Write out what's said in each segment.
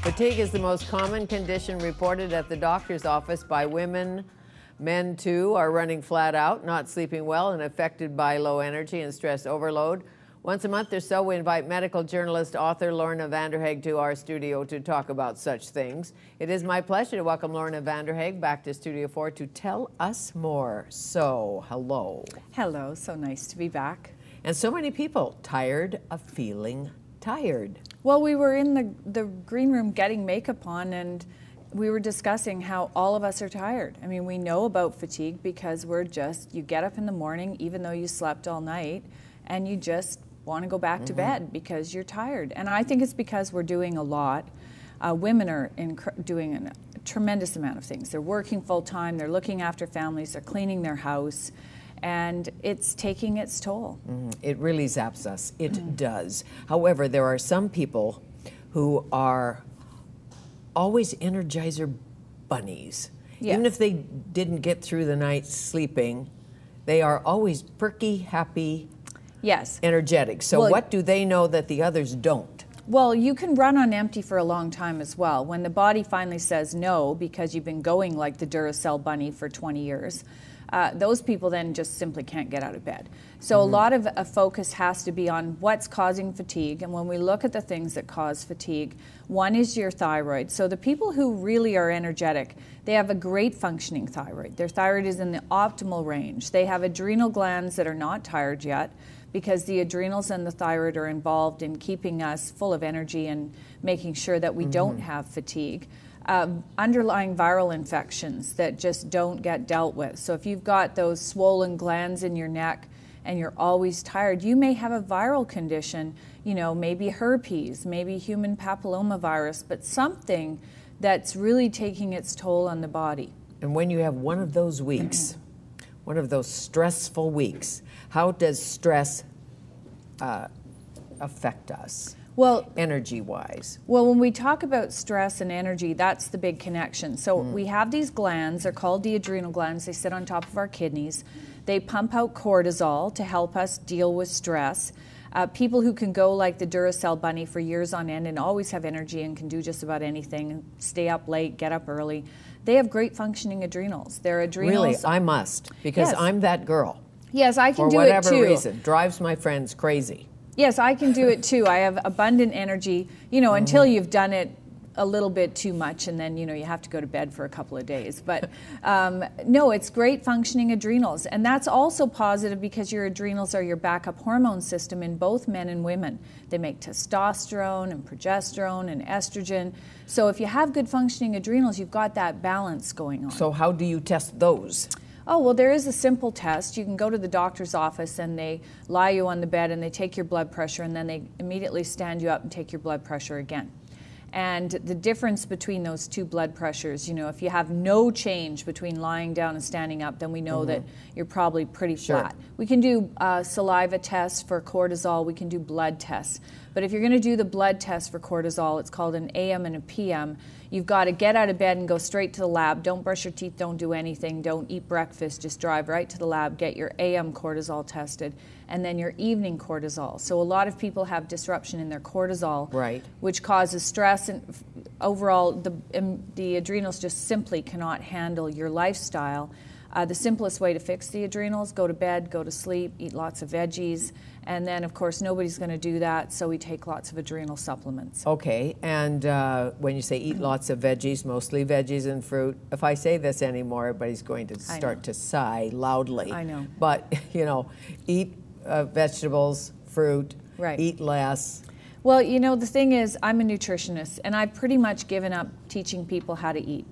Fatigue is the most common condition reported at the doctor's office by women. Men, too, are running flat out, not sleeping well, and affected by low energy and stress overload. Once a month or so, we invite medical journalist, author Lorna Vanderhaeghe to our studio to talk about such things. It is my pleasure to welcome Lorna Vanderhaeghe back to Studio 4 to tell us more. So, hello. Hello, so nice to be back. And so many people tired of feeling tired. Well, we were in the green room getting makeup on, and we were discussing how all of us are tired. I mean, we know about fatigue because you get up in the morning, even though you slept all night, and you just want to go back to bed because you're tired. And I think it's because we're doing a lot. Women are doing a tremendous amount of things. They're working full time, they're looking after families, they're cleaning their house, and it's taking its toll. It really zaps us. It does. However, there are some people who are always Energizer bunnies. Yes. Even if they didn't get through the night sleeping, they are always perky, happy, yes, energetic. So well, what do they know that the others don't? Well, you can run on empty for a long time as well. When the body finally says no, because you've been going like the Duracell bunny for 20 years, those people then just simply can't get out of bed. So a lot of a focus has to be on what's causing fatigue. And when we look at the things that cause fatigue, one is your thyroid. So the people who really are energetic, they have a great functioning thyroid. Their thyroid is in the optimal range. They have adrenal glands that are not tired yet, because the adrenals and the thyroid are involved in keeping us full of energy and making sure that we don't have fatigue. Underlying viral infections that just don't get dealt with. So if you've got those swollen glands in your neck and you're always tired, you may have a viral condition, you know, maybe herpes, maybe human papillomavirus, but something that's really taking its toll on the body. And when you have one of those weeks, one of those stressful weeks, how does stress affect us? Well, energy-wise. Well, when we talk about stress and energy, that's the big connection. So we have these glands, they're called the adrenal glands, they sit on top of our kidneys. They pump out cortisol to help us deal with stress. People who can go like the Duracell bunny for years on end and always have energy and can do just about anything, stay up late, get up early, they have great functioning adrenals. Their adrenals... Really, I must, because yes. I'm that girl. Yes, I can do it too. For whatever reason, drives my friends crazy. Yes, I can do it too. I have abundant energy, you know, until you've done it a little bit too much, and then, you know, you have to go to bed for a couple of days. But no, it's great functioning adrenals. And that's also positive because your adrenals are your backup hormone system in both men and women. They make testosterone and progesterone and estrogen. So if you have good functioning adrenals, you've got that balance going on. So how do you test those? Oh, well, there is a simple test. You can go to the doctor's office and they lie you on the bed and they take your blood pressure and then they immediately stand you up and take your blood pressure again. And the difference between those two blood pressures, you know, if you have no change between lying down and standing up, then we know that you're probably pretty flat. We can do saliva tests for cortisol. We can do blood tests. But if you're going to do the blood test for cortisol, it's called an AM and a PM. You've got to get out of bed and go straight to the lab. Don't brush your teeth, don't do anything, don't eat breakfast, just drive right to the lab, get your AM cortisol tested, and then your evening cortisol. So a lot of people have disruption in their cortisol, which causes stress, and overall the adrenals just simply cannot handle your lifestyle. The simplest way to fix the adrenals, go to bed, go to sleep, eat lots of veggies, and then, of course, nobody's going to do that, so we take lots of adrenal supplements. Okay, and when you say eat lots of veggies, mostly veggies and fruit, if I say this anymore, everybody's going to start to sigh loudly. I know. But, you know, eat vegetables, fruit, eat less. Well, you know, the thing is, I'm a nutritionist, and I've pretty much given up teaching people how to eat.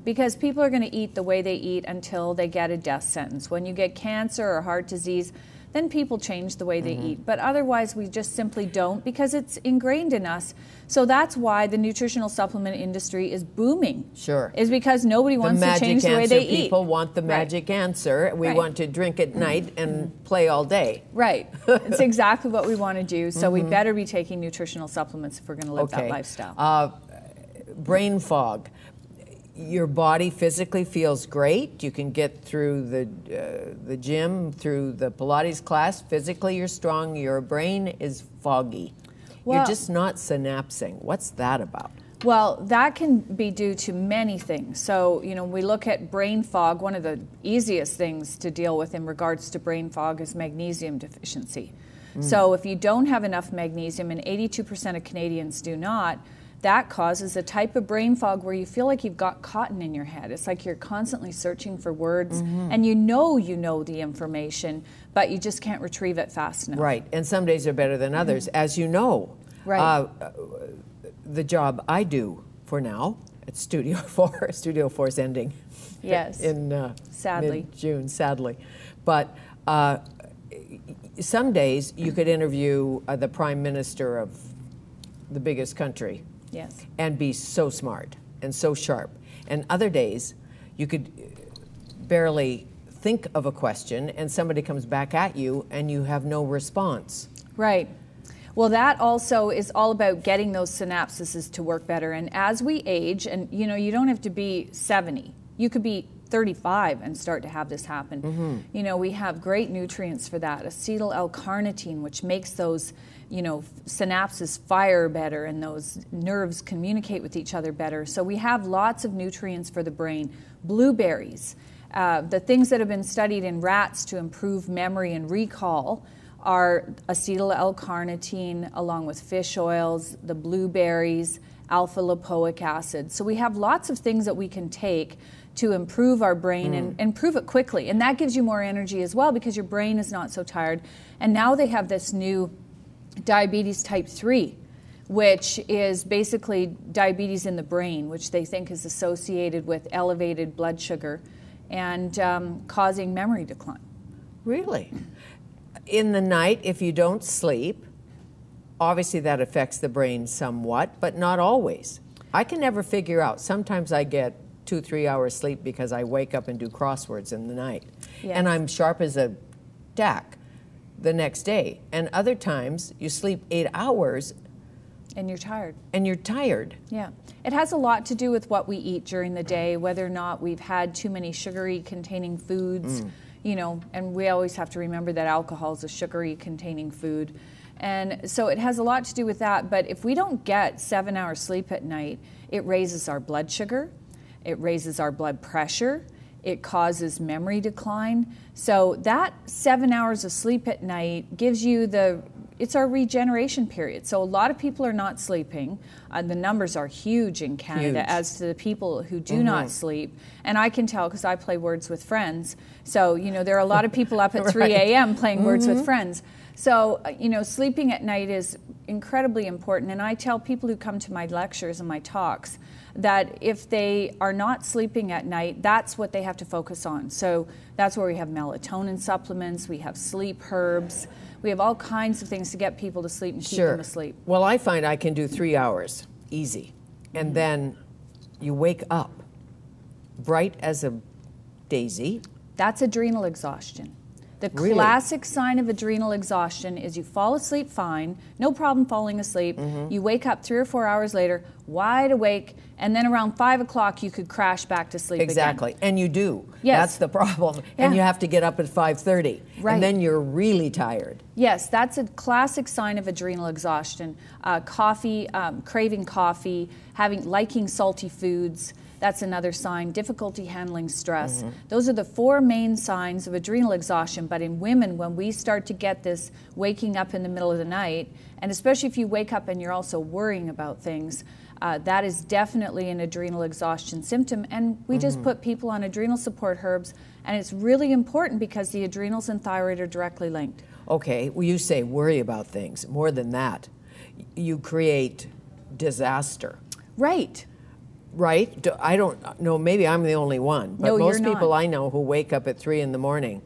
Because people are going to eat the way they eat until they get a death sentence. When you get cancer or heart disease, then people change the way they eat. But otherwise, we just simply don't because it's ingrained in us. So that's why the nutritional supplement industry is booming. Sure. Is because nobody wants to change the way they eat. People want the magic answer. We want to drink at night and play all day. Right. It's exactly what we want to do. So we better be taking nutritional supplements if we're going to live that lifestyle. Brain fog. Your body physically feels great. You can get through the gym, through the Pilates class. Physically, you're strong. Your brain is foggy. Well, you're just not synapsing. What's that about? Well, that can be due to many things. So, we look at brain fog. One of the easiest things to deal with in regards to brain fog is magnesium deficiency. So if you don't have enough magnesium, and 82% of Canadians do not, that causes a type of brain fog where you feel like you've got cotton in your head. It's like you're constantly searching for words, and you know the information, but you just can't retrieve it fast enough. Right, and some days are better than others, as you know. Right. The job I do for now at Studio 4, Studio 4's ending. Yes. In sadly. mid-June, sadly. But some days you could interview the Prime Minister of the biggest country. Yes. And be so smart and so sharp. And other days you could barely think of a question and somebody comes back at you and you have no response. Right. Well, that also is all about getting those synapses to work better. And as we age, and you don't have to be 70. You could be 35 and start to have this happen. We have great nutrients for that. Acetyl L-carnitine, which makes those, synapses fire better and those nerves communicate with each other better. So we have lots of nutrients for the brain. Blueberries, the things that have been studied in rats to improve memory and recall are acetyl L-carnitine, along with fish oils, the blueberries, alpha-lipoic acid. So we have lots of things that we can take to improve our brain and improve it quickly. And that gives you more energy as well because your brain is not so tired. And now they have this new diabetes type 3, which is basically diabetes in the brain, which they think is associated with elevated blood sugar and causing memory decline. Really? In the night, if you don't sleep, obviously that affects the brain somewhat, but not always. I can never figure out. Sometimes I get 2-3 hours sleep because I wake up and do crosswords in the night. Yes. And I'm sharp as a tack the next day. And other times you sleep 8 hours. And you're tired. And you're tired. Yeah. It has a lot to do with what we eat during the day, whether or not we've had too many sugary containing foods. And we always have to remember that alcohol is a sugary containing food. And so it has a lot to do with that. But if we don't get 7 hours sleep at night, it raises our blood sugar, it raises our blood pressure, it causes memory decline. So that 7 hours of sleep at night gives you it's our regeneration period. So a lot of people are not sleeping. The numbers are huge in Canada as to the people who do not sleep. And I can tell because I play Words with Friends. So, there are a lot of people up at 3 a.m. playing Words with Friends. So, sleeping at night is incredibly important. And I tell people who come to my lectures and my talks that if they are not sleeping at night, that's what they have to focus on. So that's where we have melatonin supplements, we have sleep herbs, we have all kinds of things to get people to sleep and keep them asleep. Well, I find I can do 3 hours, easy. And then you wake up bright as a daisy. That's adrenal exhaustion. The Really? classic sign of adrenal exhaustion is you fall asleep fine, no problem falling asleep. You wake up 3 or 4 hours later, wide awake, and then around 5 o'clock you could crash back to sleep Exactly. again. And you do. Yes. That's the problem. Yeah. And you have to get up at 5:30. Right. And then you're really tired. Yes, that's a classic sign of adrenal exhaustion. Coffee, craving coffee, liking salty foods. That's another sign. Difficulty handling stress. Those are the 4 main signs of adrenal exhaustion. But in women, when we start to get this waking up in the middle of the night, and especially if you wake up and you're also worrying about things, that is definitely an adrenal exhaustion symptom. And we just put people on adrenal support herbs, and it's really important because the adrenals and thyroid are directly linked. Okay, well, you say worry about things. More than that, you create disaster. Right. Right? I don't know, maybe I'm the only one, but No, most you're people not. I know who wake up at 3 in the morning,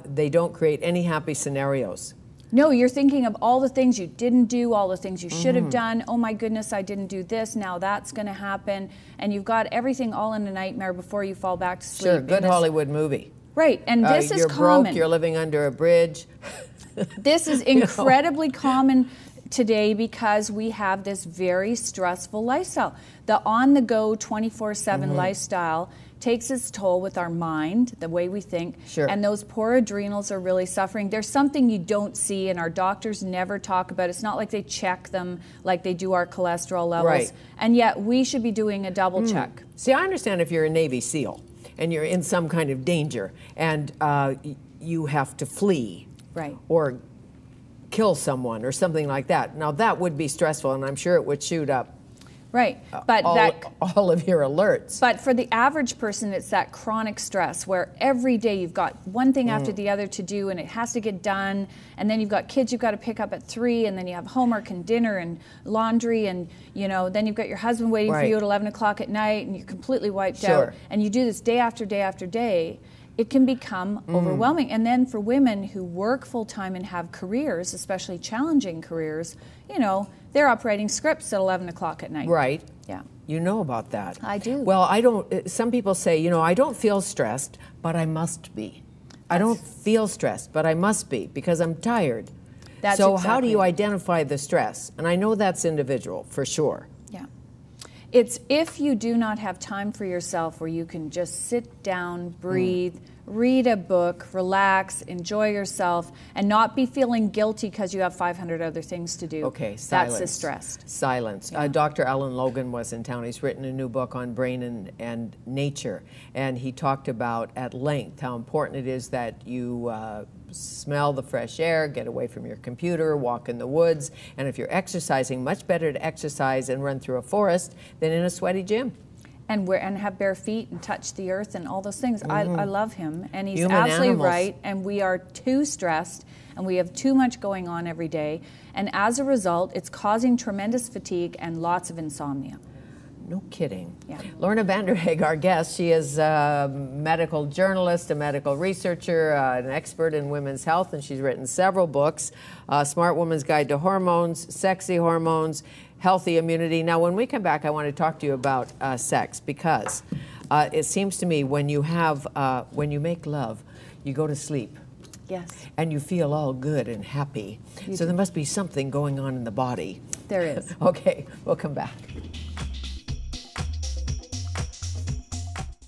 they don't create any happy scenarios. No, you're thinking of all the things you didn't do, all the things you should have done. Oh my goodness, I didn't do this, now that's going to happen. And you've got everything all in a nightmare before you fall back to sleep. Sure, good Hollywood movie. Right, and this is you're common. broke, you're living under a bridge. This is incredibly common today because we have this very stressful lifestyle. The on-the-go 24/7 lifestyle takes its toll with our mind, the way we think, Sure. and those poor adrenals are really suffering. There's something you don't see, and our doctors never talk about. It's not like they check them like they do our cholesterol levels, Right. and yet we should be doing a double check. See, I understand if you're a Navy SEAL and you're in some kind of danger and you have to flee, Right. or kill someone or something like that. Now that would be stressful, and I'm sure it would shoot up Right, but all of your alerts. But for the average person, it's that chronic stress where every day you've got one thing after the other to do, and it has to get done. And then you've got kids you've got to pick up at 3, and then you have homework and dinner and laundry, and then you've got your husband waiting for you at 11 o'clock at night, and you're completely wiped out. And you do this day after day after day. It can become overwhelming. And then for women who work full-time and have careers, especially challenging careers, they're up writing scripts at 11 o'clock at night. Right. Yeah. You know about that. I do. Well, I don't, some people say, I don't feel stressed, but I must be. I don't feel stressed, but I must be because I'm tired. So how do you identify the stress? And I know that's individual, for sure. Yeah. It's if you do not have time for yourself where you can just sit down, breathe, read a book, relax, enjoy yourself, and not be feeling guilty because you have 500 other things to do. Okay, silence. That's the stress. Silence. Yeah. Dr. Alan Logan was in town. He's written a new book on brain and nature, and he talked about at length how important it is that you smell the fresh air, get away from your computer, walk in the woods, and if you're exercising, much better to exercise and run through a forest than in a sweaty gym. And have bare feet and touch the earth and all those things. I love him, and he's Human absolutely animals. right. And we are too stressed, and we have too much going on every day. And as a result, it's causing tremendous fatigue and lots of insomnia. No kidding. Yeah. Lorna Vanderhaeghe, our guest, she is a medical journalist, a medical researcher, an expert in women's health, and she's written several books, Smart Woman's Guide to Hormones, Sexy Hormones, Healthy Immunity. Now, when we come back, I want to talk to you about sex, because it seems to me when you make love, you go to sleep. Yes. And you feel all good and happy. So there must be something going on in the body. There is. Okay, we'll come back.